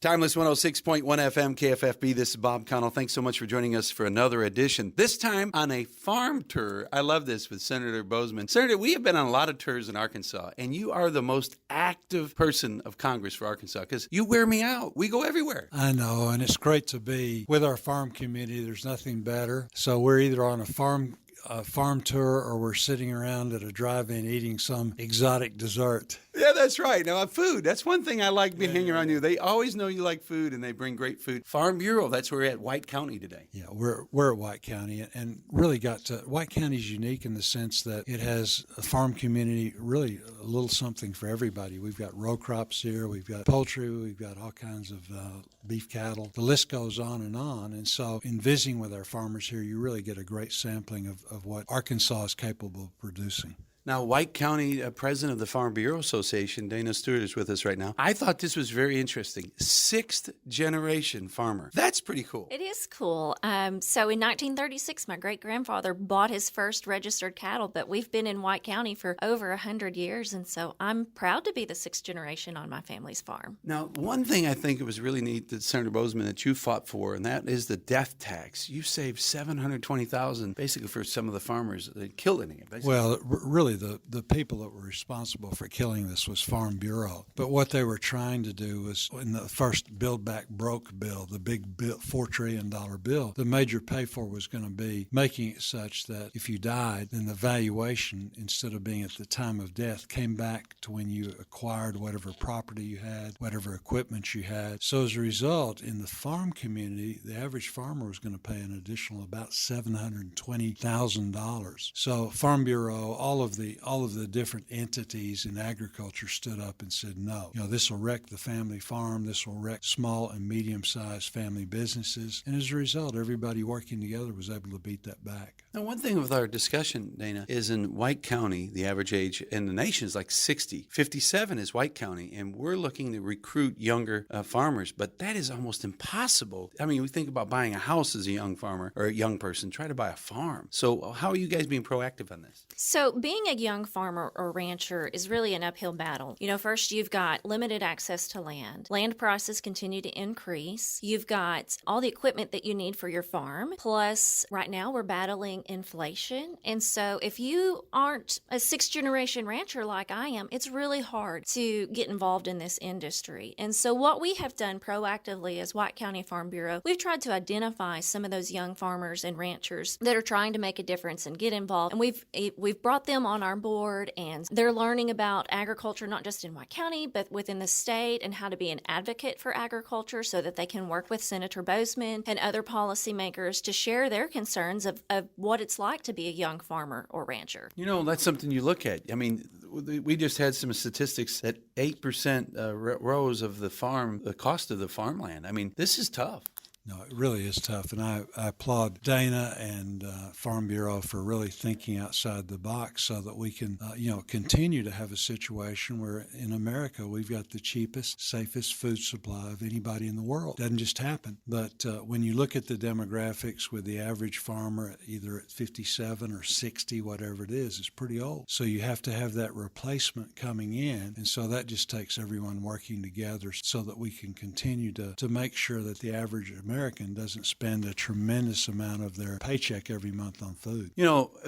Timeless 106.1 FM KFFB. This is Bob Connell. Thanks so much for joining us for another edition. This time on a farm tour. I love this with Senator Boozman. Senator, we have been on a lot of tours in Arkansas, and you are the most active person of Congress for Arkansas because you wear me out. We go everywhere. I know, and it's great to be with our farm community. There's nothing better. So we're either on a farm tour or we're sitting around at a drive-in eating some exotic dessert. Yeah, that's right. Now, food, that's one thing I like being hanging around you. They always know you like food, and they bring great food. Farm Bureau, that's where we're at White County today. Yeah, we're at White County, and really White County is unique in the sense that it has a farm community, really a little something for everybody. We've got row crops here, we've got poultry, we've got all kinds of beef cattle. The list goes on. And so in visiting with our farmers here, you really get a great sampling of what Arkansas is capable of producing. Now, White County president of the Farm Bureau Association, Dana Stewart, is with us right now. I thought this was very interesting. 6th generation farmer. That's pretty cool. It is cool. So in 1936, my great-grandfather bought his first registered cattle, but we've been in White County for over 100 years, and so I'm proud to be the 6th generation on my family's farm. Now, one thing I think it was really neat that Senator Boozman that you fought for, and that is the death tax. You saved $720,000 basically for some of the farmers that killed any of it. Well, really, the people that were responsible for killing this was Farm Bureau. But what they were trying to do was, in the first Build Back Broke bill, the big $4 trillion bill, the major pay for was going to be making it such that if you died, then the valuation, instead of being at the time of death, came back to when you acquired whatever property you had, whatever equipment you had. So as a result, in the farm community, the average farmer was going to pay an additional about $720,000. So Farm Bureau, all of the different entities in agriculture stood up and said, no, this will wreck the family farm. This will wreck small and medium-sized family businesses. And as a result, everybody working together was able to beat that back. Now, one thing with our discussion, Dana, is in White County, the average age in the nation is like 60. 57 is White County, and we're looking to recruit younger farmers, but that is almost impossible. I mean, we think about buying a house as a young farmer or a young person. Try to buy a farm. So how are you guys being proactive on this? So being a young farmer or rancher is really an uphill battle. First you've got limited access to land. Land prices continue to increase. You've got all the equipment that you need for your farm. Plus, right now we're battling inflation. And so if you aren't a 6th generation rancher like I am, it's really hard to get involved in this industry. And so what we have done proactively as White County Farm Bureau, we've tried to identify some of those young farmers and ranchers that are trying to make a difference and get involved. And we've brought them on our board, and they're learning about agriculture, not just in White County, but within the state, and how to be an advocate for agriculture so that they can work with Senator Boozman and other policymakers to share their concerns of what it's like to be a young farmer or rancher. That's something you look at. I mean, we just had some statistics that 8% rose of the cost of the farmland. I mean, this is tough. No, it really is tough, and I applaud Dana and Farm Bureau for really thinking outside the box so that we can, continue to have a situation where in America we've got the cheapest, safest food supply of anybody in the world. Doesn't just happen. But when you look at the demographics with the average farmer, either at 57 or 60, whatever it is, it's pretty old. So you have to have that replacement coming in, and so that just takes everyone working together so that we can continue to make sure that the average American doesn't spend a tremendous amount of their paycheck every month on food.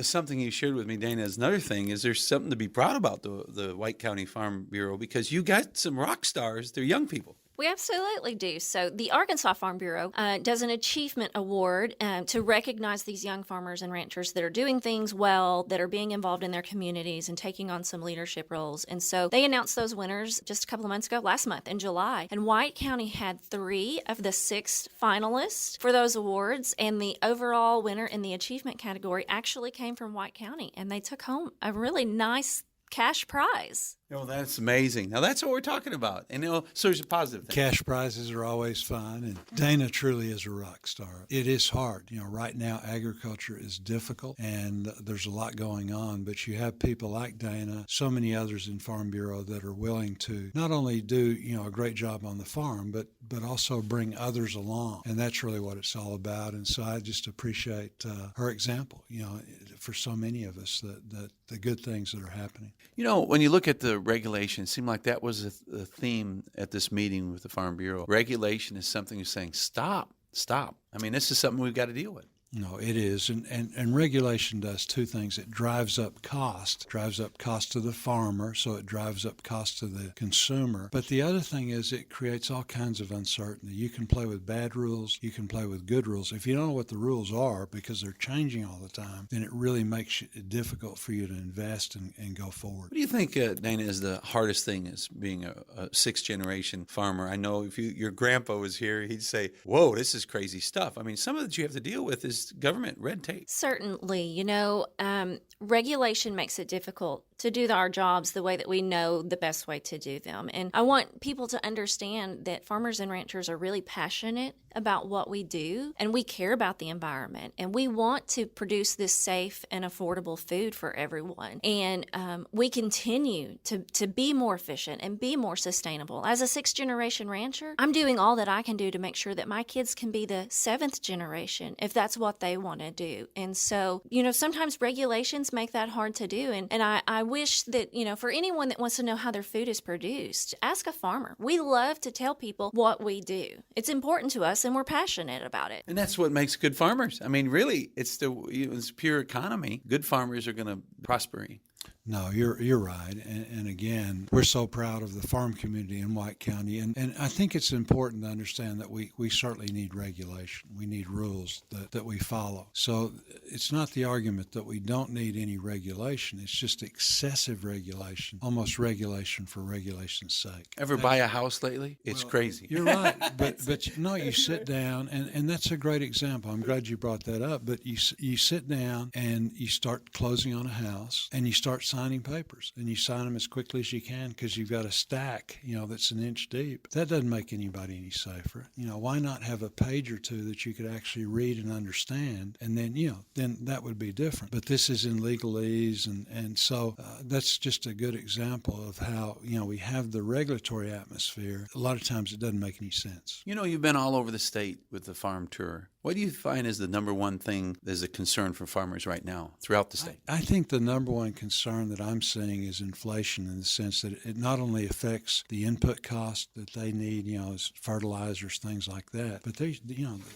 Something you shared with me, Dana, is another thing is there's something to be proud about the White County Farm Bureau because you got some rock stars. They're young people. We absolutely do. So the Arkansas Farm Bureau does an achievement award to recognize these young farmers and ranchers that are doing things well, that are being involved in their communities and taking on some leadership roles. And so they announced those winners just a couple of months ago, last month in July. And White County had 3 of the 6 finalists for those awards. And the overall winner in the achievement category actually came from White County. And they took home a really nice cash prize. That's amazing. Now, that's what we're talking about. And, so there's a positive thing. Cash prizes are always fun, and Dana truly is a rock star. It is hard. Right now, agriculture is difficult, and there's a lot going on, but you have people like Dana, so many others in Farm Bureau that are willing to not only do, a great job on the farm, but also bring others along, and that's really what it's all about. And so I just appreciate her example. for so many of us, that the good things that are happening. You know, when you look at the regulation, it seemed like that was a theme at this meeting with the Farm Bureau. Regulation is something you're saying, stop. I mean, this is something we've got to deal with. No, it is. And regulation does two things. It drives up cost to the farmer, so it drives up cost to the consumer. But the other thing is it creates all kinds of uncertainty. You can play with bad rules. You can play with good rules. If you don't know what the rules are because they're changing all the time, then it really makes it difficult for you to invest and go forward. What do you think, Dana, is the hardest thing as being a sixth-generation farmer? I know if your grandpa was here, he'd say, whoa, this is crazy stuff. I mean, some of that you have to deal with is government red tape. Certainly. Regulation makes it difficult to do our jobs the way that we know the best way to do them. And I want people to understand that farmers and ranchers are really passionate about what we do, and we care about the environment, and we want to produce this safe and affordable food for everyone. And we continue to be more efficient and be more sustainable. As a sixth-generation rancher, I'm doing all that I can do to make sure that my kids can be the seventh generation if that's what they want to do. And so, sometimes regulations make that hard to do. And I wish that, for anyone that wants to know how their food is produced, ask a farmer. We love to tell people what we do. It's important to us, and we're passionate about it. And that's what makes good farmers. I mean, really, it's it's pure economy. Good farmers are going to prosper. No, you're right. And again, we're so proud of the farm community in White County. And I think it's important to understand that we certainly need regulation. We need rules that we follow. So it's not the argument that we don't need any regulation. It's just excessive regulation, almost regulation for regulation's sake. Ever buy a house lately? It's crazy. You're right. But you sit down, and that's a great example. I'm glad you brought that up. But you sit down and you start closing on a house, and you start signing papers, and you sign them as quickly as you can because you've got a stack, that's an inch deep. That doesn't make anybody any safer. Why not have a page or two that you could actually read and understand, and then that would be different. But this is in legalese, and so that's just a good example of how, we have the regulatory atmosphere. A lot of times it doesn't make any sense. You've been all over the state with the farm tour. What do you find is the number one thing that is a concern for farmers right now throughout the state? I think the number one concern that I'm seeing is inflation, in the sense that it not only affects the input cost that they need, as fertilizers, things like that, but they,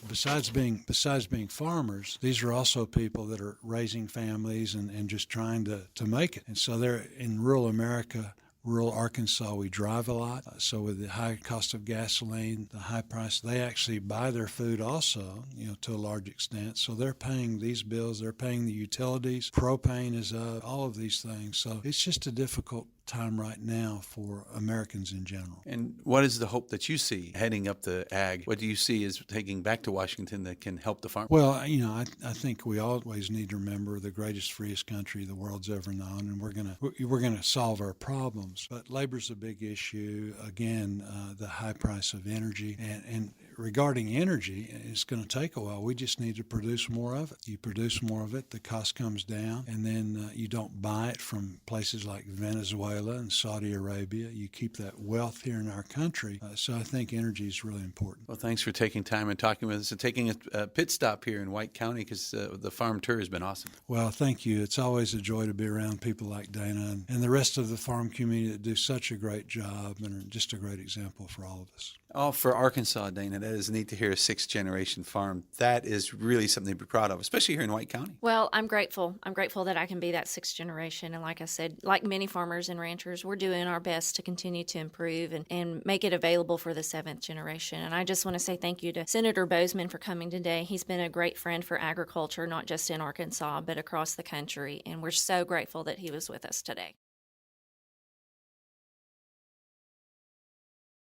besides being farmers, these are also people that are raising families and just trying to make it. And so they're in rural America. Rural Arkansas, we drive a lot. So with the high cost of gasoline, the high price, they actually buy their food also, to a large extent. So they're paying these bills. They're paying the utilities. Propane is up, all of these things. So it's just a difficult time right now for Americans in general. And what is the hope that you see heading up the ag? What do you see as taking back to Washington that can help the farmer? Well, I think we always need to remember the greatest, freest country the world's ever known, and we're gonna solve our problems. But labor's a big issue. Again, the high price of energy, and regarding energy, it's going to take a while. We just need to produce more of it. You produce more of it, the cost comes down, and then you don't buy it from places like Venezuela and Saudi Arabia. You keep that wealth here in our country. So I think energy is really important. Well, thanks for taking time and talking with us and taking a pit stop here in White County, because the farm tour has been awesome. Well, thank you. It's always a joy to be around people like Dana and the rest of the farm community that do such a great job and are just a great example for all of us. Oh, for Arkansas, Dana, that is neat to hear a sixth-generation farm. That is really something to be proud of, especially here in White County. Well, I'm grateful. I'm grateful that I can be that sixth generation. And like I said, like many farmers and ranchers, we're doing our best to continue to improve and make it available for the seventh generation. And I just want to say thank you to Senator Boozman for coming today. He's been a great friend for agriculture, not just in Arkansas, but across the country. And we're so grateful that he was with us today.